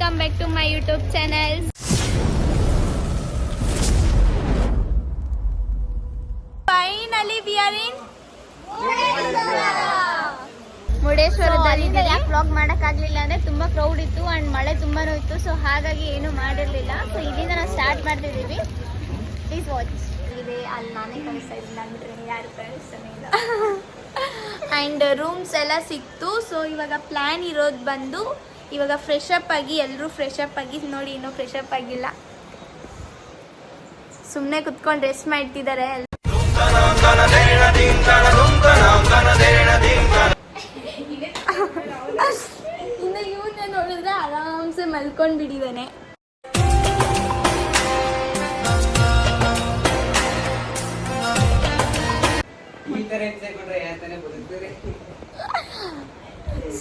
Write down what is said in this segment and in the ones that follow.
welcome back to my YouTube channel. Finally we are in ಮುರುಡೇಶ್ವರದಲ್ಲಿ. Vlog ಮಾಡೋಕ್ಕಾಗಲಿಲ್ಲ ಅಂದರೆ ತುಂಬ ಕ್ರೌಡ್ ಇತ್ತು ಆ್ಯಂಡ್ ಮಳೆ ತುಂಬಾನು ಇತ್ತು, ಸೊ ಹಾಗಾಗಿ ಏನು ಮಾಡಿರಲಿಲ್ಲ. ಸೊ ಇಲ್ಲಿಂದ ನಾವು ಸ್ಟಾರ್ಟ್ ಮಾಡ್ತಿದ್ದೀವಿ. Please watch. ಇದೆ ಅಲ್ಲಿ ನಾನೇ ಕಳಿಸ್ತಾ ಇದ್ದೀನಿ, ನಾನು ಬಿಟ್ಟರೆ ಯಾರು ಕಳಿಸ್ತಾನೆ ಇಲ್ಲ. ಆ್ಯಂಡ್ ರೂಮ್ಸ್ ಎಲ್ಲ ಸಿಕ್ತು. ಸೊ ಇವಾಗ ಪ್ಲ್ಯಾನ್ ಇರೋದು ಬಂದು ಇವಾಗ ಫ್ರೆಶ್ ಅಪ್ ಆಗಿ ಎಲ್ಲರೂ ಫ್ರೆಶ್ ಅಪ್ ಆಗಿ ನೋಡಿ, ಇನ್ನೂ ಫ್ರೆಶ್ ಅಪ್ ಆಗಿಲ್ಲ, ಸುಮ್ಮನೆ ಕುತ್ಕೊಂಡು ರೆಸ್ಟ್ ಮಾಡ್ತಿದ್ದಾರೆ. ಇನ್ನು ಇವನ್ನ ನೋಡಿದ್ರೆ ಆರಾಮ್ಸೆ ಮಲ್ಕೊಂಡು ಬಿಟ್ಟಿದ್ದಾನೆ.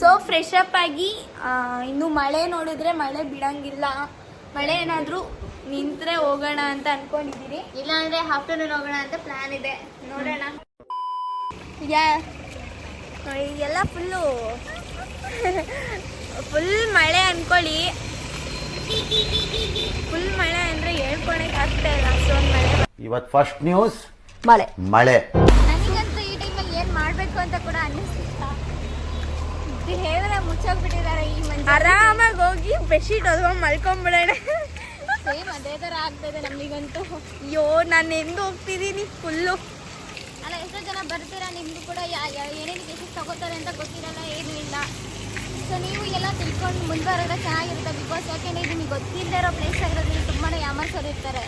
ಸೊ ಫ್ರೆಶ್ ಅಪ್ ಆಗಿ ಇನ್ನು ಮಳೆ ನೋಡಿದ್ರೆ ಮಳೆ ಬಿಡಂಗಿಲ್ಲ. ಮಳೆ ಏನಾದರೂ ನಿಂತ್ರೆ ಹೋಗೋಣ ಅಂತ ಅನ್ಕೊಂಡಿದ್ದೀರಿ, ಇಲ್ಲಾಂದರೆ ಆಫ್ಟರ್ನೂನ್ ಹೋಗೋಣ ಅಂತ ಪ್ಲ್ಯಾನ್ ಇದೆ, ನೋಡೋಣ. ಎಲ್ಲ ಫುಲ್ ಮಳೆ ಅನ್ಕೊಳ್ಳಿ. ಫುಲ್ ಮಳೆ ಅಂದರೆ ಹೇಳ್ಕೊಳಕ್ಕೆ ಆಗ್ತಾ ಇಲ್ಲ. ಅಷ್ಟೊಂದು ಮಳೆ. ಇವತ್ತು ಫಸ್ಟ್ ನ್ಯೂಸ್ ಮಳೆ. ನನಗಂತೂ ಈ ಟೈಮಲ್ಲಿ ಏನು ಮಾಡಬೇಕು ಅಂತ ಕೂಡ ಅನ್ನಿಸ್ತಿಲ್ಲ. ಹೇಳ ಮುಚ್ಚೋಗ್ಬಿಟ್ಟಿದ್ದಾರೆ ಈ ಮಂಜು. ಆರಾಮಾಗಿ ಹೋಗಿ ಬೆಡ್ಶೀಟ್ ಹೊದ್ಕೊಂಡು ಮಲ್ಕೊಂಡ್ಬಿಡೋಣ. ಸೇಮ್ ಅದೇ ಥರ ಆಗ್ತಾಯಿದೆ ನಮಗಂತೂ. ಅಯ್ಯೋ, ನಾನು ಎಂದು ಹೋಗ್ತಿದ್ದೀನಿ ಫುಲ್ಲು. ಅಲ್ಲ, ಎಷ್ಟೋ ಜನ ಬರ್ತೀರಾ, ನಿಮಗೂ ಕೂಡ ಏನೇನು ಕೇಸಸ್ ತಗೋತಾರೆ ಅಂತ ಗೊತ್ತಿರಲ್ಲ, ಏನೂ ಇಲ್ಲ. ಸೊ ನೀವು ಎಲ್ಲ ತಿಳ್ಕೊಂಡು ಮುಂದುವರೆದ್ರೆ ಚೆನ್ನಾಗಿರುತ್ತೆ. ಬಿಕಾಸ್ ಯಾಕೆಂದರೆ ಇದು ನಿಮಗೆ ಗೊತ್ತಿಲ್ಲದೆ ಇರೋ ಪ್ಲೇಸ್ ಆಗಿರೋದ್ರಲ್ಲಿ ತುಂಬಾ ಯಾಮರ್ಸೋರಿರ್ತಾರೆ.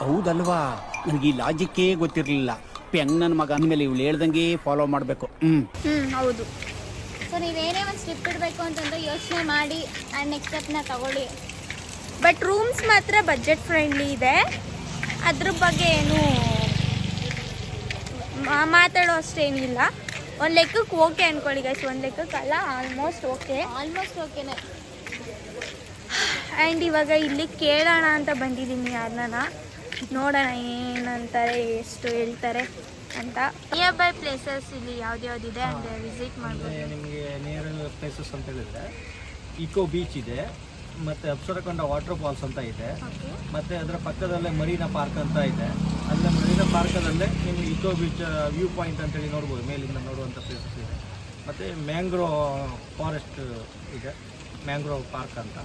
ಹೌದಲ್ವಾ, ನನಗೆ ಈ ಲಾಜಿಕ್ಕೇ ಗೊತ್ತಿರಲಿಲ್ಲ. ಪೆಂಗ್ ನನ್ನ ಮಗ ಅಂದಮೇಲೆ ಇವಳು ಹೇಳ್ದಂಗೆ ಫಾಲೋ ಮಾಡಬೇಕು. ಹೌದು. ಸೊ ನೀವೇನೇ ಒಂದು ಸ್ಟೆಪ್ ಇಡಬೇಕು ಅಂತಂದ್ರೆ ಯೋಚನೆ ಮಾಡಿ ಆ್ಯಂಡ್ ನೆಕ್ಸ್ಟ್ ಸ್ಟೆಪ್ನ ತಗೊಳ್ಳಿ. ಬಟ್ ರೂಮ್ಸ್ ಮಾತ್ರ ಬಜೆಟ್ ಫ್ರೆಂಡ್ಲಿ ಇದೆ. ಅದ್ರ ಬಗ್ಗೆ ಏನು ಮಾತಾಡೋ ಅಷ್ಟೇನಿಲ್ಲ. ಒಂದು ಲೆಕ್ಕಕ್ಕೆ ಓಕೆ ಅನ್ಕೊಳ್ಳಿ ಗೈಸ್, ಒಂದು ಲೆಕ್ಕಕ್ಕಲ್ಲ, ಆಲ್ಮೋಸ್ಟ್ ಓಕೆನೆ. ಆ್ಯಂಡ್ ಇವಾಗ ಇಲ್ಲಿ ಕೇಳೋಣ ಅಂತ ಬಂದಿದ್ದೀನಿ ಯಾರನ್ನ, ನೋಡೋಣ ಏನಂತಾರೆ, ಎಷ್ಟು ಹೇಳ್ತಾರೆ ಅಂತ. ನಿಯರ್ ಬೈ ಪ್ಲೇಸಸ್ ಇಲ್ಲಿ ಯಾವ್ದ್ಯಾವ್ದಿದೆ ಅಂತ ವಿಸಿಟ್ ಮಾಡ್ಬೋದು. ನಿಮಗೆ ನಿಯರ್ ಪ್ಲೇಸಸ್ ಅಂತ ಹೇಳಿದ್ರೆ ಇಕೋ ಬೀಚ್ ಇದೆ, ಮತ್ತು ಅಪ್ಸರಕೊಂಡ ವಾಟರ್ ಫಾಲ್ಸ್ ಅಂತ ಇದೆ, ಮತ್ತು ಅದರ ಪಕ್ಕದಲ್ಲೇ ಮರೀನಾ ಪಾರ್ಕ್ ಅಂತ ಇದೆ. ಅಲ್ಲೇ ಮರೀನಾ ಪಾರ್ಕದಲ್ಲೇ ನಿಮಗೆ ಇಕೋ ಬೀಚ್ ವ್ಯೂ ಪಾಯಿಂಟ್ ಅಂತೇಳಿ ನೋಡ್ಬೋದು, ಮೇಲಿಂದ ನೋಡುವಂಥ ಪ್ಲೇಸಸ್ ಇದೆ. ಮತ್ತು ಮ್ಯಾಂಗ್ರೋ ಫಾರೆಸ್ಟ್ ಇದೆ, ಮ್ಯಾಂಗ್ರೋವ್ ಪಾರ್ಕ್ ಅಂತ.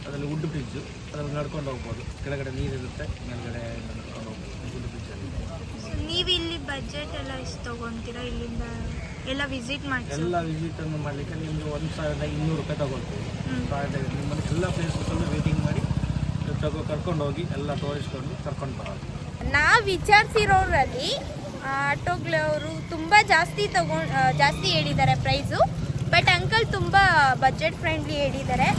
ಅದರಲ್ಲಿ ವುಡ್ ಬ್ರಿಡ್ಜು, ಅದರಲ್ಲಿ ನಡ್ಕೊಂಡು ಹೋಗ್ಬೋದು. ಕೆಳಗಡೆ ನೀರಿರುತ್ತೆ, ಮೇಲ್ಗಡೆ ನಡ್ಕೊಂಡು ಹೋಗ್ಬೋದು ವುಡ್ ಬ್ರಿಡ್ಜಲ್ಲಿ. ನೀವು ಇಲ್ಲಿ ಬಜೆಟ್ ಎಲ್ಲ ಎಷ್ಟು ತೊಗೊತೀರಾ? ಇಲ್ಲಿಂದ ಎಲ್ಲ ವಿಸಿಟ್ ಮಾಡಿ ಎಲ್ಲ ವಿಸಿಟನ್ನು ಮಾಡಲಿಕ್ಕೆ ನಿಮ್ಮದು 1200 ರೂಪಾಯಿ ತಗೊಳ್ತೀವಿ. ನಿಮ್ಮನ್ನು ಎಲ್ಲ ಪ್ಲೇಸಸ್ಸಲ್ಲೂ ವೇಟಿಂಗ್ ಮಾಡಿ ಕರ್ಕೊಂಡು ಹೋಗಿ ಎಲ್ಲ ತೋರಿಸ್ಕೊಂಡು ಕರ್ಕೊಂಡು ಬರೋದು. ನಾವು ವಿಚಾರಿಸಿರೋರಲ್ಲಿ ಆಟೋಗಳವರು ತುಂಬ ಜಾಸ್ತಿ ಹೇಳಿದ್ದಾರೆ ಪ್ರೈಸು. ಬಟ್ ಅಂಕಲ್ ತುಂಬ ಬಜೆಟ್ ಫ್ರೆಂಡ್ಲಿ ಹೇಳಿದ್ದಾರೆ.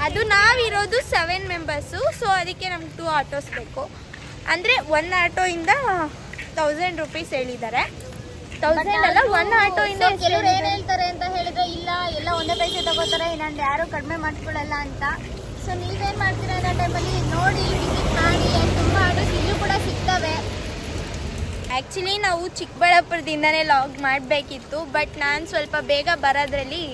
ಅದು ನಾವಿರೋದು 7 ಮೆಂಬರ್ಸು, ಸೊ ಅದಕ್ಕೆ ನಮ್ಗೆ 2 ಆಟೋಸ್ ಬೇಕು. ಅಂದರೆ 1 ಆಟೋಯಿಂದ 1000 ರೂಪೀಸ್ ಹೇಳಿದ್ದಾರೆ. 1000 ಅಲ್ಲ, 1 ಆಟೋಯಿಂದ. ಕೆಲವರು ಏನು ಹೇಳ್ತಾರೆ ಅಂತ ಹೇಳಿದ್ರೆ, ಇಲ್ಲ ಎಲ್ಲ ಒಂದೇ ಪೈಸೆ ತಗೋತಾರೆ, ಇನ್ನೊಂದು ಯಾರು ಕಡಿಮೆ ಮಾಡ್ಕೊಳ್ಳಲ್ಲ ಅಂತ. ಸೊ ನೀವೇನು ಮಾಡ್ತೀರಾ ಅನ್ನೋ ಟೈಮಲ್ಲಿ ನೋಡಿ ವಿಸಿಟ್ ಮಾಡಿ. ತುಂಬ ಆಟೋಸ್ ಇಲ್ಲೂ ಕೂಡ ಸಿಗ್ತವೆ. ಆ್ಯಕ್ಚುಲಿ ನಾವು ಚಿಕ್ಕಬಳ್ಳಾಪುರದಿಂದನೇ ಲಾಗ್ ಮಾಡಬೇಕಿತ್ತು, ಬಟ್ ನಾನು ಸ್ವಲ್ಪ ಬೇಗ ಬರೋದ್ರಲ್ಲಿ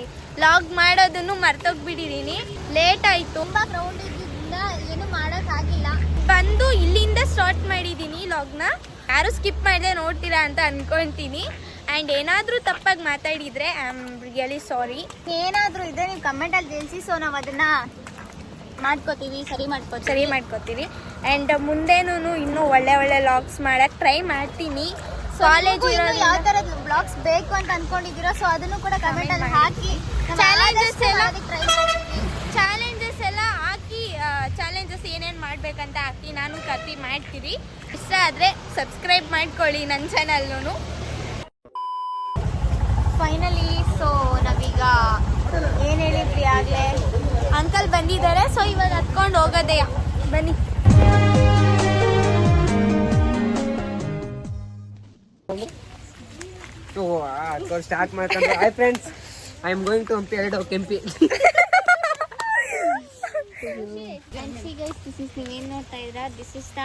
ಲಾಗ್ ಮಾಡೋದನ್ನು ಮರ್ತೋಗ್ಬಿಟ್ಟಿದ್ದೀನಿ. ಲೇಟ್ ಆಯಿತು, ತುಂಬ ಕ್ರೌಡ್ ಇದ್ದಿದ್ದರಿಂದ ಏನು ಮಾಡೋಕ್ಕಾಗಿಲ್ಲ. ಬಂದು ಇಲ್ಲಿಂದ ಸ್ಟಾರ್ಟ್ ಮಾಡಿದ್ದೀನಿ ಲಾಗ್ನ. ಯಾರು ಸ್ಕಿಪ್ ಮಾಡಿದೆ ನೋಡ್ತೀರಾ ಅಂತ ಅನ್ಕೊತೀನಿ. ಆ್ಯಂಡ್ ಏನಾದರೂ ತಪ್ಪಾಗಿ ಮಾತಾಡಿದರೆ ಐ ಆಮ್ ರಿಯಲಿ ಸಾರಿ. ಏನಾದರೂ ಇದ್ದರೆ ನೀವು ಕಮೆಂಟಲ್ಲಿ ತಿಳಿಸಿ, ಸೊ ನಾವು ಅದನ್ನು ಸರಿ ಮಾಡ್ಕೋತೀವಿ. ಆ್ಯಂಡ್ ಮುಂದೇನೂ ಇನ್ನೂ ಒಳ್ಳೆ ಲಾಗ್ಸ್ ಮಾಡೋಕ್ಕೆ ಟ್ರೈ ಮಾಡ್ತೀನಿ. ಕಾಲೇಜ್ ಯಾವ ಥರದ ಬ್ಲಾಗ್ಸ್ ಬೇಕು ಅಂತ ಅನ್ಕೊಂಡಿದ್ದೀರೋ, ಸೊ ಅದನ್ನು ಕೂಡ ಕಮೆಂಟಲ್ಲಿ ಹಾಕಿ. ಚಾಲೆಂಜಸ್ ಎಲ್ಲ ಹಾಕಿ, ಚಾಲೆಂಜಸ್ ಏನೇನು ಮಾಡಬೇಕಂತ ಹಾಕಿ ನಾನು ಮಾಡ್ತೀವಿ. ಇಷ್ಟ ಆದರೆ ಸಬ್ಸ್ಕ್ರೈಬ್ ಮಾಡ್ಕೊಳ್ಳಿ ನನ್ನ ಚಾನಲ್ನು. ಫೈನಲಿ ಸೊ ನಾವೀಗ ಏನು ಹೇಳಿದ್ರಿ ಆಗಲೇ, ಅಂಕಲ್ ಬಂದಿದ್ದಾರೆ. ಸೊ ಇವಾಗ ಹತ್ಕೊಂಡು ಹೋಗೋದೇ, ಬನ್ನಿ. ಸ್ಟಾರ್ಟ್ ಮಾಡ್ಕೊಂಡು hi friends, I am going to ಕೆಂಪಿ. ನೀವೇನು ನೋಡ್ತಾ ಇದ್ದೀರಾ, ದಿಸ್ ಇಸ್ ದ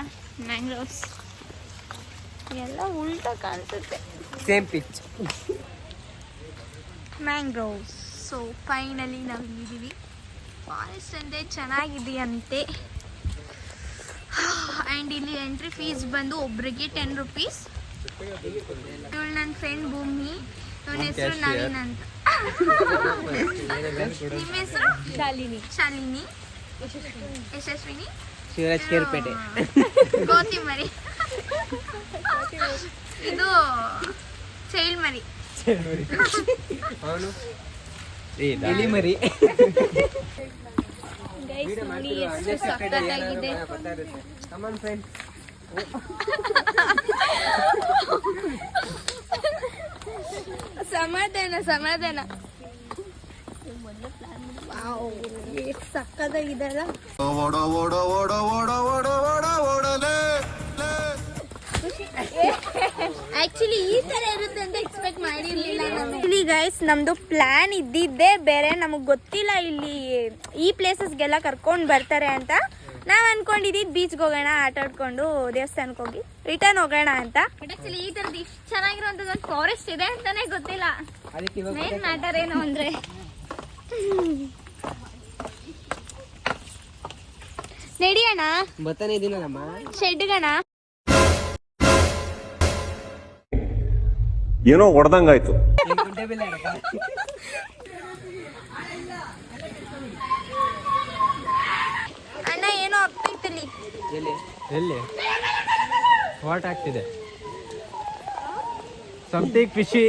ಮ್ಯಾಂಗ್ರೋವ್ಸ್. ಎಲ್ಲ ಉಲ್ಟಾ ಕಾಣಿಸುತ್ತೆ. Same pitch. Mangroves so finally ನಾವು ಇಲ್ಲಿದ್ದೀವಿ. ಫಾರೆಸ್ಟ್ ಅಂದರೆ ಚೆನ್ನಾಗಿದೆಯಂತೆ. ಆ್ಯಂಡ್ ಇಲ್ಲಿ ಎಂಟ್ರಿ ಫೀಸ್ ಬಂದು ಒಬ್ರಿಗೆ 10 ರೂಪೀಸ್. ಇವಳು ನನ್ನ ಫ್ರೆಂಡ್ ಭೂಮಿ, ಇವನ ಹೆಸರು ನವೀನ್ ಅಂತ. ನಿಮ್ಮ ಹೆಸರು? ಶಾಲಿನಿ. ಯಶಸ್ವಿನಿ. ಶಿವರಾಜ್ ಕೇರ್ಪೇಟೆ. ಕೋತಿಮರಿ. ಇದು ಚೈಲ್ಡ್ ಮರಿ. ಅವನು ಎಲಿ ಮರಿ. ಗೈಸ್ ನೋಡಿ ಎಷ್ಟು ಸಕ್ಕತ್ತಾಗಿದೆ. ಕಮಾನ್ ಫ್ರೆಂಡ್ಸ್. ಸಮಾಧಾನ. ಎಷ್ಟು ಸಕ್ಕತ್ತಾಗಿದೆಲ್ಲ. ಆಕ್ಚುಲಿ ಈ ತರ ಇರುತ್ತೆ ಅಂತ ಎಕ್ಸ್ಪೆಕ್ಟ್ ಮಾಡಿರ್ಲಿಲ್ಲ. ಆಕ್ಚುಲಿ ಗೈಸ್ ನಮ್ದು ಪ್ಲಾನ್ ಇದ್ದಿದ್ದೇ ಬೇರೆ, ನಮಗೆ ಗೊತ್ತಿಲ್ಲ ಇಲ್ಲಿ ಈ ಪ್ಲೇಸಸ್ಗೆಲ್ಲ ಕರ್ಕೊಂಡು ಬರ್ತಾರೆ ಅಂತ. ನಾವು ಅನ್ಕೊಂಡಿದ್ದು ಬೀಚ್ಗೆ ಹೋಗೋಣ, ಆಟ ಆಡ್ಕೊಂಡು ದೇವಸ್ಥಾನಕ್ಕೆ ಹೋಗಿ ರಿಟರ್ನ್ ಹೋಗೋಣ ಅಂತ. ಬಟ್ ಆಕ್ಚುಲಿ ಈ ತರದ್ದು ಇಷ್ಟು ಚೆನ್ನಾಗಿರೋಂಥದ್ದು ಒಂದು ಫಾರೆಸ್ಟ್ ಇದೆ ಅಂತಾನೆ ಗೊತ್ತಿಲ್ಲ. ಮೇನ್ ಮ್ಯಾಟರ್ ಏನು ಅಂದ್ರೆ ನಡಿಯೋಣ, ಬರ್ತಾನೆ ಇದೀನಲ್ಲಮ್ಮ. ಶೆಡ್ಗಣ. ಏನೋ ಹೊಡೆದಂಗಾಯ್ತು. ಅಣ್ಣ ಏನೋ ಆಗ್ತೈತಲ್ಲಿ. ಎಲ್ಲಿ ವಾಟ್ ಆಗ್ತಿದೆ? Something fishy.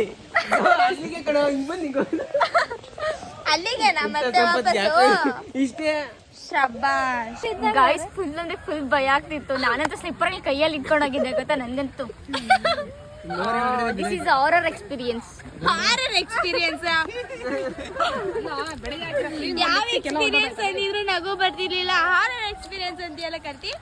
ಅಲ್ಲಿಗೆನಾ ಮತ್ತೆ ವಾಪಸ್ಸು? ಇಷ್ಟೇ. ಶಬ್ಬಾಷ್. ಗಾಯ್ಸ್ ಫುಲ್ ಅಂದ್ರೆ ಫುಲ್ ಭಯ ಆಗ್ತಿತ್ತು. ನಾನಂತೂ ಸ್ಲಿಪ್ಪರಲ್ಲಿ ಕೈಯಲ್ಲಿ ಇಟ್ಕೊಂಡೋಗಿದ್ದೆ ಗೊತ್ತಾ ನಂಗಂತೂ. This is horror experience. Horror experience. ಯಾವ ಎಕ್ಸ್ಪೀರಿಯನ್ಸ್ ಅಂದಿದ್ರು ನಗು ಬರ್ತಿರ್ಲಿಲ್ಲ. ಹಾರರ್ ಎಕ್ಸ್ಪೀರಿಯನ್ಸ್ ಅಂತೆಲ್ಲ ಕರ್ತಿ.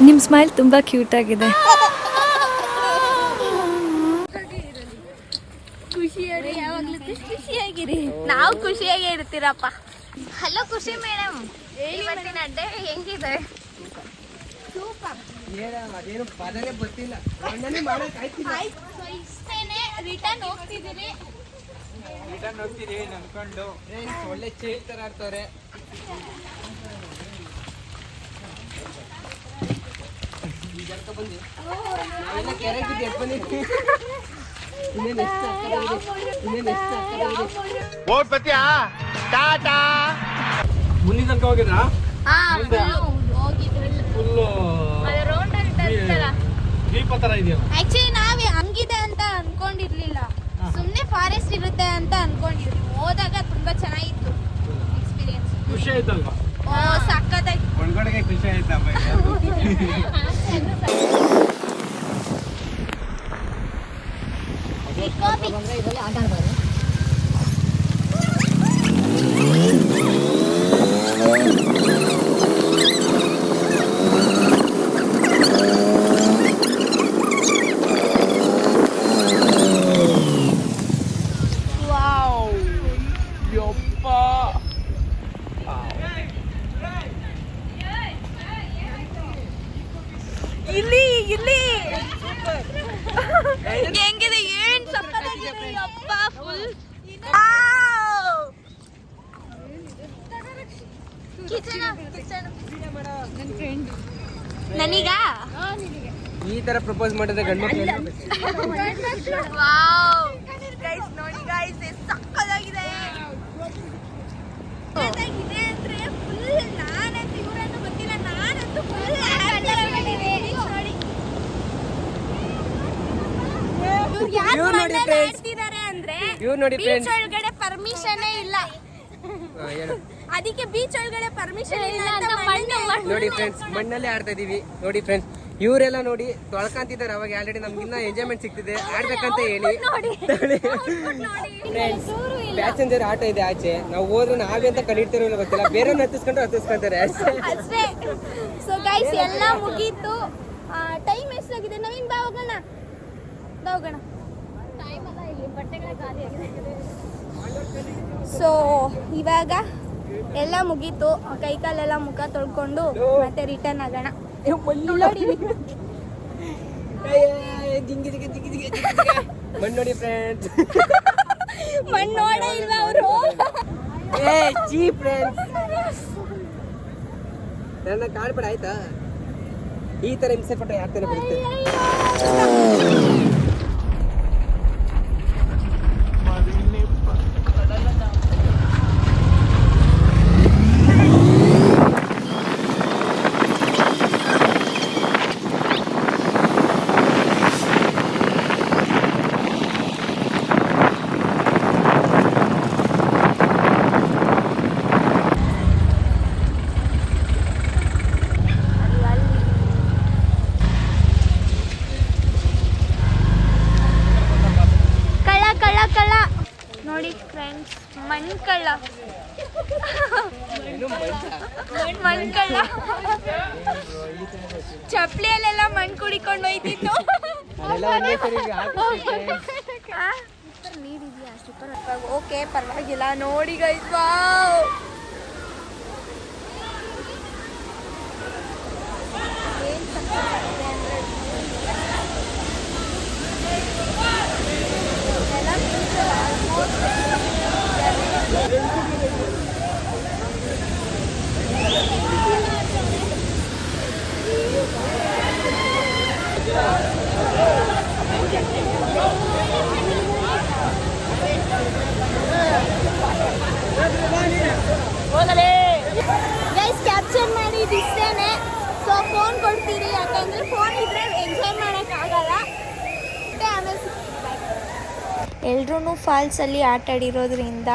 ನಿಮ್ಮ ಸ್ಮೈಲ್ ತುಂಬಾ ಕ್ಯೂಟ್ ಆಗಿದೆ. ಖುಷಿಯಾಗಿ ಯಾವಾಗ್ಲೂ ಖುಷಿಯಾಗಿರಿ. ನಾವು ಖುಷಿಯಾಗಿ ಇರ್ತೀರಪ್ಪ. ಹಲೋ ಖುಷಿ ಮೇಡಮ್, ಇವತ್ತಿನ ಅಡ್ಡೆ ಹೆಂಗಿದೆ? ಅದೇನು ಪದನೇ ಗೊತ್ತಿಲ್ಲ. ಅಣ್ಣನೇ ಮಾಡಕ್ ಆಯ್ತಿಲ್ಲ. ಇಷ್ಟೇನೆ ರಿಟರ್ನ್ ಹೋಗ್ತಿದ್ದೀರಿ. ಅನ್ಕೊಂಡು ಫ್ರೆಂಡ್ಸ್ ಒಳ್ಳೆ ಚೇಲ್ ತರ ಆಡ್ತವ್ರೆ. ಬಂದಿ ನಾವೆಲ್ಲ ಕೆರೆಗಿದ್ದು ಎದ್ದು ಬಂದಿದ್ವಿ. ಇನ್ನೇನು ಎಷ್ಟು ಮುಂದಿನ ತನಕ ಹೋಗಿದ್ರಾ? ಫುಲ್ಲು ದ್ವೀಪ ತರ ಇದೆಯಲ್ಲ. ಆಕ್ಚುಲಿ ನಾವೇ ಹಂಗಿದೆ ಅಂತ ಅನ್ಕೊಂಡಿರ್ಲಿಲ್ಲ. ಸುಮ್ನೆ ಫಾರೆಸ್ಟ್ ಇರುತ್ತೆ ಅಂತ ಅನ್ಕೊಂಡಿದ್ವಿ. ಹೋದಾಗ ತುಂಬಾ ಚೆನ್ನಾಗಿತ್ತು ಎಕ್ಸ್ಪೀರಿಯನ್ಸ್. ಖುಷಿ ಆಯ್ತಲ್ವಾ? ಓ ಸಕ್ಕತ್ತಾಗಿ. ಒಳಗಡೆಗೆ ಖುಷಿ ಆಯ್ತಮ್ಮ. ಇಲ್ಲಿ ಹೆಂಗಿದೆ? ಏನ್ ಸಕ್ಕತ್ತಾಗಿದೆ ಅಪ್ಪ. ಫುಲ್ ನನೀಗ ಈ ತರ ಪ್ರಪೋಸ್ ಮಾಡಿದ್ರೆ ಗಂಡು ಮಕ್ಕಳು ಗೈಸ್ ನೋಡಿ ಗೈಸ್ ಎಷ್ಟು ಸಕ್ಕತ್ತಾಗಿದೆ. ಸಕ್ಕತ್ತಾಗಿದೆ ಅಂದ್ರೆ ಫುಲ್. ನಾನಂತೂ ಇವರನ್ನು ಗೊತ್ತಿಲ್ಲ, ನಾನಂತೂ ಫುಲ್ ಆಡ್ತಿದ್ದಾರೆ ಅಂದ್ರೆ ಬೀಚ್ ಒಳಗಡೆ ಪರ್ಮಿಷನ್ ಇಲ್ಲ. ಅದಕ್ಕೆ ಬೀಚ್ ಒಳಗಡೆ ಪರ್ಮಿಷನ್ ಇಲ್ಲ ಅಂತ ನೋಡಿ ಫ್ರೆಂಡ್ಸ್, ಮಣ್ಣಲ್ಲೇ ಆಡ್ತಾ ಇದೀವಿ. ನೋಡಿ ಫ್ರೆಂಡ್ಸ್, ಇವರೆಲ್ಲ ನೋಡಿ ತೊಳ್ಕಂತಿದ್ದಾರೆ. ಅವಾಗ ಆಲ್ರೆಡಿ ನಮ್ಗಿನ್ನ ಎಂಜಾಯ್ಮೆಂಟ್ ಸಿಗ್ತಿದೆ ಆಡ್ಬೇಕಂತ ಹೇಳಿ. ಫ್ರೆಂಡ್ಸ್, ಪ್ಯಾಸೆಂಜರ್ ಆಟೋ ಇದೆ ಆಚೆ. ನಾವು ಹೋದ್ರೆ ನಾವೇ ಅಂತ ಕಲಿತಿರೋ ಗೊತ್ತಿಲ್ಲ, ಬೇರೆ ಹತ್ತಿಸ್ಕೊಂತಾರೆ ಅಷ್ಟೇ. ಸೊ ಗೈಸ್ ಎಲ್ಲ ಮುಗೀತು. ಟೈಮ್ ಎಷ್ಟಾಗಿದೆ? ನವೀನ್ ಬಾ ಹೋಗೋಣ. ಸೊ ಇವಾಗ ಎಲ್ಲ ಮುಗೀತು. ಕೈಕಾಲೆಲ್ಲ ಮುಖ ತೊಳ್ಕೊಂಡು ಮತ್ತೆ ರಿಟರ್ನ್ ಆಗೋಣ. ನೋಡಿ ಜಿಂಗಿ ಜಿಂಗಿ ಜಿಂಗಿ ಜಿಂಗಿ ಮಣ್ಣು ನೋಡಿ ಫ್ರೆಂಡ್ಸ್. ಮಣ್ಣು ನೋಡೇ ಇಲ್ವಾ ಅವರು? ಏ ಚೀ ಫ್ರೆಂಡ್ಸ್, ನನ್ನ ಕಾಡ್ಬೇಡ ಆಯ್ತಾ? ಈ ತರ ಹಿಂಸೆ ಪಟ್ಟ ಯಾಕೆ ತಾನೇ ಬರುತ್ತೆ? ಕಳ್ಳ ನೋಡಿ ಫ್ರೆಂಡ್ಸ್, ಮಣ್ಣು ಕಳ್ಳ. ಮಣ್ಣು ಕಳ್ಳ ಚಪ್ಲಿಯಲ್ಲೆಲ್ಲ ಮಣ್ಣು ಕುಡಿಕೊಂಡು ಹೋಯ್ತಿತ್ತು. ಓಕೆ ಪರವಾಗಿಲ್ಲ. ನೋಡಿ ಗೈಸ್, ವಾವ್, ಗೈಸ್ ಕ್ಯಾಪ್ಚರ್ ಮಾಡಿದ್ದು ಇಷ್ಟೇನೆ. ಸೊ ಫೋನ್ ಕೊಡ್ತೀರಿ, ಯಾಕಂದ್ರೆ ಫೋನ್ ಇದ್ರೆ ಎಂಜಾಯ್ ಮಾಡೋಕ್ಕಾಗಲ್ಲ. ಎಲ್ರೂ ಫಾಲ್ಸಲ್ಲಿ ಆಟ ಆಡಿರೋದ್ರಿಂದ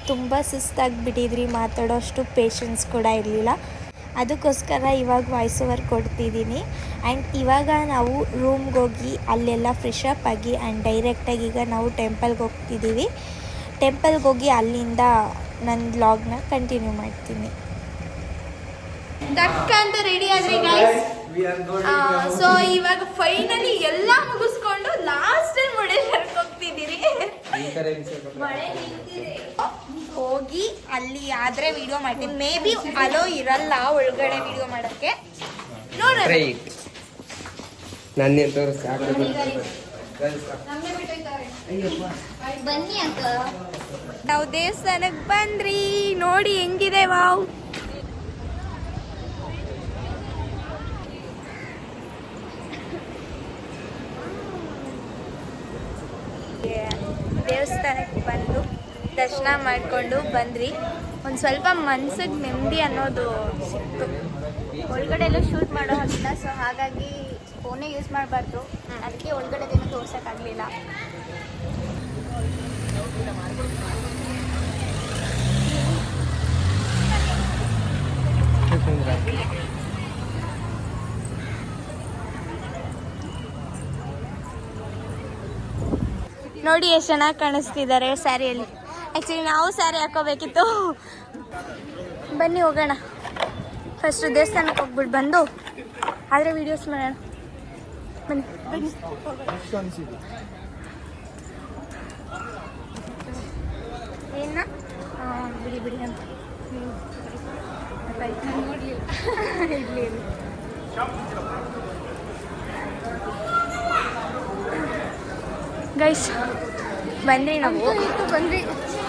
ತುಂಬ ಸುಸ್ತಾಗಿಬಿಟ್ಟಿದ್ರಿ, ಮಾತಾಡೋಷ್ಟು ಪೇಷನ್ಸ್ ಕೂಡ ಇರಲಿಲ್ಲ. ಅದಕ್ಕೋಸ್ಕರ ಇವಾಗ ವಾಯ್ಸ್ ಓವರ್ ಕೊಡ್ತಿದ್ದೀನಿ. ಆ್ಯಂಡ್ ಇವಾಗ ನಾವು ರೂಮ್ಗೆ ಹೋಗಿ ಅಲ್ಲೆಲ್ಲ ಫ್ರೆಶ್ ಅಪ್ ಆಗಿ ಆ್ಯಂಡ್ ಡೈರೆಕ್ಟಾಗಿ ಈಗ ನಾವು ಟೆಂಪಲ್ಗೆ ಹೋಗ್ತಿದ್ದೀವಿ. ಟೆಂಪಲ್ಗೆ ಹೋಗಿ ಅಲ್ಲಿಂದ ನನ್ನ ವ್ಲಾಗ್ನ ಕಂಟಿನ್ಯೂ ಮಾಡ್ತೀನಿ. ದಕ್ಕ ಅಂತ ರೆಡಿ ಆದ್ರಿ ಗೈಸ್. ಸೊ ಇವಾಗ ಫೈನಲಿ ಎಲ್ಲ ಮುಗಿಸ್ಕೊಂಡು ಲಾಸ್ಟಲ್ಲಿ ಮುರುಡೇಶ್ವರಕ್ಕೆ ಹೋಗ್ತಿದ್ದೀರಿ. ಹೋಗಿ ಅಲ್ಲಿ ಆದ್ರೆ ವಿಡಿಯೋ ಮಾಡ್ತೀನಿ. ಮೇ ಬಿ ಅಲೋ ಇರಲ್ಲ ಒಳಗಡೆ ವಿಡಿಯೋ ಮಾಡೋಕ್ಕೆ, ನೋಡೋಣ. ಬನ್ನಿ ಅಕ್ಕ. ನಾವು ದೇವಸ್ಥಾನಕ್ಕೆ ಬಂದ್ರಿ, ನೋಡಿ ಹೆಂಗಿದೆ. ವಾವ್, ದೇವಸ್ಥಾನಕ್ಕೆ ಬಂದು ದರ್ಶನ ಮಾಡಿಕೊಂಡು ಬಂದ್ರಿ. ಒಂದು ಸ್ವಲ್ಪ ಮನ್ಸಿಗೆ ನೆಮ್ಮದಿ ಅನ್ನೋದು ಸಿಕ್ತು. ಒಳಗಡೆ ಎಲ್ಲ ಶೂಟ್ ಮಾಡೋ ಹಾಗಿಲ್ಲ, ಸೊ ಹಾಗಾಗಿ ಫೋನೇ ಯೂಸ್ ಮಾಡಬಾರ್ದು. ಅದಕ್ಕೆ ಒಳಗಡೆದೇನು ತೋರ್ಸೋಕ್ಕಾಗಲಿಲ್ಲ. ನೋಡಿ ಎಷ್ಟು ಚೆನ್ನಾಗಿ ಕಾಣಿಸ್ತಿದ್ದಾರೆ ಸ್ಯಾರಿಯಲ್ಲಿ. ಆ್ಯಕ್ಚುಲಿ ನಾವು ಸ್ಯಾರಿ ಹಾಕೋಬೇಕಿತ್ತು. ಬನ್ನಿ ಹೋಗೋಣ. ಫಸ್ಟು ದೇವಸ್ಥಾನಕ್ಕೆ ಹೋಗ್ಬಿಟ್ಟು ಬಂದು ಆದರೆ ವೀಡಿಯೋಸ್ ಮಾಡೋಣ. ಬನ್ನಿ ಬನ್ನಿ. ಏನ ಬಿಡಿ ಬಿಡಿ ಅಂತ ಇರಲಿ. ಗೈಸ್ ಬಂದ್ರಿ, ನಾವು ಬಂದ್ರಿ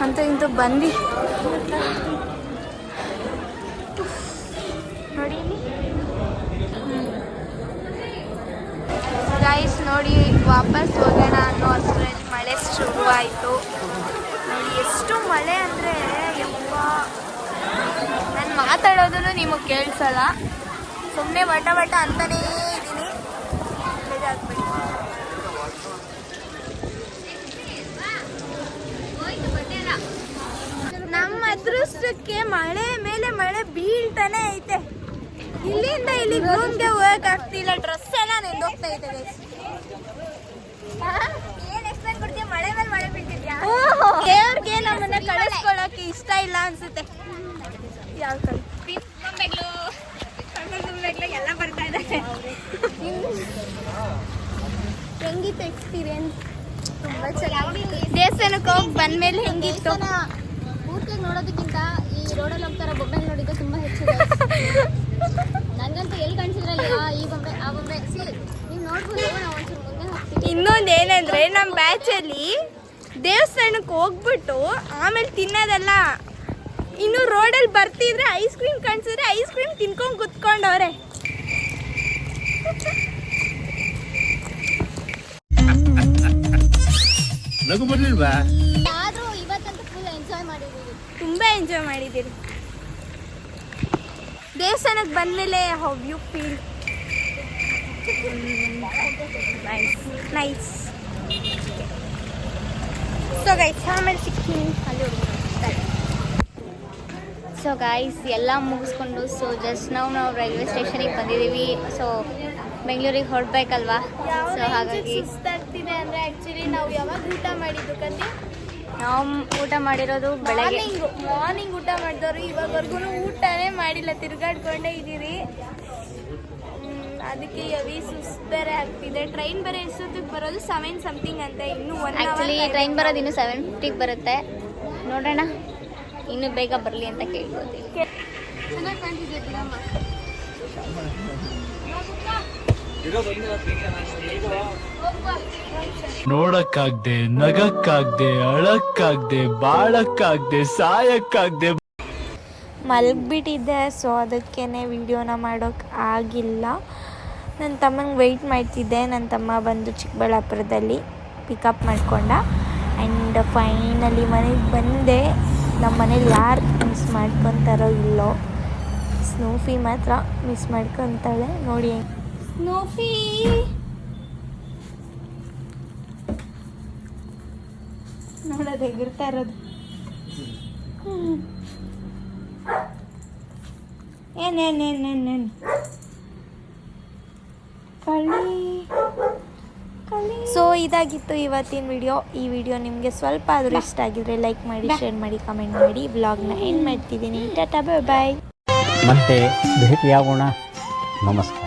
ಅಂತ ಇಂತೂ ಬಂದು ನೋಡಿ ಗೈಸ್. ನೋಡಿ ವಾಪಸ್ ಹೋಗೋಣ ಅನ್ನೋ ಅಷ್ಟರಲ್ಲಿ ಮಳೆ ಶುರುವಾಯಿತು. ನೋಡಿ ಎಷ್ಟು ಮಳೆ ಅಂದರೆ ಯಪ್ಪ, ನಾನು ಮಾತಾಡೋದನ್ನು ನಿಮಗೆ ಕೇಳಿಸಲ್ಲ, ಸುಮ್ಮನೆ ವಟ ವಟ ಅಂತಲೇ ಇದ್ದೀನಿ. ಬೇಜಾಗ್ಬಿಡಿ. ನಮ್ಮ ಅದೃಷ್ಟಕ್ಕೆ ಮಳೆ ಮೇಲೆ ಮಳೆ ಬೀಳ್ತಾನೆ ಐತೆ. ಇಲ್ಲಿಂದ ಇಲ್ಲಿ ರೂಮ್ಗೆ ಹೋಗಕ್ ಆಗ್ತಿಲ್ಲ, ಡ್ರೆಸ್ ಎಲ್ಲ ನೆಂದೋಗ್ತಾ ಐತೆ. ಏನ್ ಎಕ್ಸ್ಪ್ಲೇನ್ ಕೊಡ್ತೀಯ? ಮಳೆ ಮೇಲೆ ಮಳೆ ಬೀಳ್ತಿದ್ಯಾ? ದೇವ್ರಿಗೆ ನಮ್ಮನ್ನ ಕಳಿಸ್ಕೊಳಕ್ಕೆ ಇಷ್ಟ ಇಲ್ಲ ಅನ್ಸುತ್ತೆ. ಯಾವ ಕಡೆ ಎಲ್ಲ ಬರ್ತಾ ಇದೆ. ಹೆಂಗಿತ್ತು ಎಕ್ಸ್ಪೀರಿಯನ್ಸ್? ತುಂಬಾ ಚೆನ್ನಾಗಿ. ದೇವಸ್ಥಾನಕ್ಕೆ ಹೋಗಿ ಬಂದ್ಮೇಲೆ ಹೆಂಗಿತ್ತು? ಪೂರ್ತಿಯಾಗಿ ನೋಡೋದಕ್ಕಿಂತ ಈ ರೋಡಲ್ಲಿ ಹೋಗ್ತಾರ ಬೊಂಬೆ ನೋಡಿದ್ರೆ ತುಂಬಾ ಹೆಚ್ಚಿದೆ. ನನಗಂತೂ ಎಲ್ಲಿ ಕಾಣಿಸಿದ್ರಲ್ಲಿ ಈ ಬೊಂಬೆ ಆ ಬೊಂಬೆ ನೀವು ನೋಡ್ಬೋದು. ನಾವು ಒಂಚೂರು ಮುಂದೆ ಹೋಗ್ತೀವಿ. ಇನ್ನೊಂದು ಏನಂದರೆ ನಮ್ಮ ಬ್ಯಾಚಲ್ಲಿ ದೇವಸ್ಥಾನಕ್ಕೆ ಹೋಗ್ಬಿಟ್ಟು ಆಮೇಲೆ ತಿನ್ನೋದಲ್ಲ, ಇನ್ನು ರೋಡಲ್ಲಿ ಬರ್ತಿದ್ರೆ ಐಸ್ ಕ್ರೀಮ್ ಕಾಣಿಸಿದ್ರೆ ಐಸ್ ಕ್ರೀಮ್ ತಿನ್ಕೊಂಡು ಕುತ್ಕೊಂಡವ್ರೆ. ನಗು ಬರ್ಲಿಲ್ವಾ? ಆದ್ರೂ ಇವತ್ತಂತೂ ಫುಲ್ ಎಂಜಾಯ್ ಮಾಡಿದ್ದೀವಿ. ತುಂಬ ಎಂಜಾಯ್ ಮಾಡಿದ್ದೀರಿ. ದೇವಸ್ಥಾನಕ್ಕೆ ಬಂದಮೇಲೆ how you feel? Nice. So guys ಆಮೇಲೆ ಸಿಗ್ತೀನಿ ಅಲ್ಲಿ ಹುಡುಗ. ಸೊ ಗೈಸ್ ಎಲ್ಲ ಮುಗಿಸ್ಕೊಂಡು ಸೊ ಜಸ್ಟ್ ನಾವು ರೈಲ್ವೆ ಸ್ಟೇಷನಿಗೆ ಬಂದಿದ್ದೀವಿ. ಸೊ ಬೆಂಗಳೂರಿಗೆ ಹೊರಡ್ಬೇಕಲ್ವಾ, ಸೊ ಹಾಗಾಗಿ ಸುಸ್ತಾಗ್ತಿದೆ ಅಂದರೆ ಆ್ಯಕ್ಚುಲಿ ನಾವು ಯಾವಾಗ ಊಟ ಮಾಡಿದ್ದು ಕಂಡು ನಾವು ಊಟ ಮಾಡಿರೋದು ಬೆಳಗ್ಗೆ. ಮಾರ್ನಿಂಗ್ ಊಟ ಮಾಡಿದವರು ಇವಾಗವರೆಗೂ ಊಟನೇ ಮಾಡಿಲ್ಲ, ತಿರ್ಗಾಡ್ಕೊಂಡೇ ಇದ್ದೀರಿ. ಅದಕ್ಕೆ ಯವಿ ಸುಸ್ತು ಬೇರೆ ಆಗ್ತಿದೆ. ಟ್ರೈನ್ ಬೇರೆ ಎಷ್ಟೊತ್ತಿಗೆ ಬರೋದು 7 ಸಮಥಿಂಗ್ ಅಂತ, ಇನ್ನೂ 1 ಆ್ಯಕ್ಚುಲಿ ಟ್ರೈನ್ ಬರೋದು ಇನ್ನೂ 7:50 ಬರುತ್ತೆ. ನೋಡೋಣ, ಇನ್ನೂ ಬೇಗ ಬರಲಿ ಅಂತ ಕೇಳ್ಕೊತೀವಿ. ಚೆನ್ನಾಗಿ ಕಾಣ್ತಿದೆ ಡ್ರಾಮಾ. ನೋಡಕ್ಕಾಗ್ದೆ, ನಗಕ್ಕಾಗ್ದೆ, ಅಳಕ್ಕಾಗ್ದೆ, ಬಾಳಕ್ಕಾಗ್ದೆ, ಸಾಯಕ್ಕಾಗ್ದೆ. ಮಲಗಿಬಿಟ್ಟಿದ್ದೆ, ಸೊ ಅದಕ್ಕೇ ವಿಡಿಯೋನ ಮಾಡೋಕ್ಕೆ ಆಗಿಲ್ಲ. ನನ್ನ ತಮ್ಮಂಗೆ ವೆಯ್ಟ್ ಮಾಡ್ತಿದ್ದೆ. ನನ್ನ ತಮ್ಮ ಬಂದು ಚಿಕ್ಕಬಳ್ಳಾಪುರದಲ್ಲಿ ಪಿಕಪ್ ಮಾಡ್ಕೊಂಡ. ಆ್ಯಂಡ್ ಫೈನಲಿ ಮನೆಗೆ ಬಂದೆ. ನಮ್ಮ ಮನೇಲಿ ಯಾರು ಮಿಸ್ ಮಾಡ್ಕೊತಾರೋ ಇಲ್ಲೋ, ಸ್ನೂಫಿ ಮಾತ್ರ ಮಿಸ್ ಮಾಡ್ಕೊತಾಳೆ. ನೋಡಿ ಸ್ನೂಫಿ, ನೋಡೋದು ಎಗುರ್ತಾ ಇರೋದು. ಏನೇನೇನೇನೇನು ಸೊ ಇದಾಗಿತ್ತು ಇವತ್ತಿನ ವಿಡಿಯೋ. ಈ ವಿಡಿಯೋ ನಿಮಗೆ ಸ್ವಲ್ಪ ಆದರೂ ಇಷ್ಟ ಆಗಿದ್ರೆ ಲೈಕ್ ಮಾಡಿ, ಶೇರ್ ಮಾಡಿ, ಕಮೆಂಟ್ ಮಾಡಿ. ವ್ಲಾಗ್ನ ಎಂಡ್ ಮಾಡ್ತಿದ್ದೀನಿ. ಟಾಟಾ, ಬಾಯ್. ಮತ್ತೆ ಭೇಟಿಯಾಗೋಣ. ನಮಸ್ಕಾರ.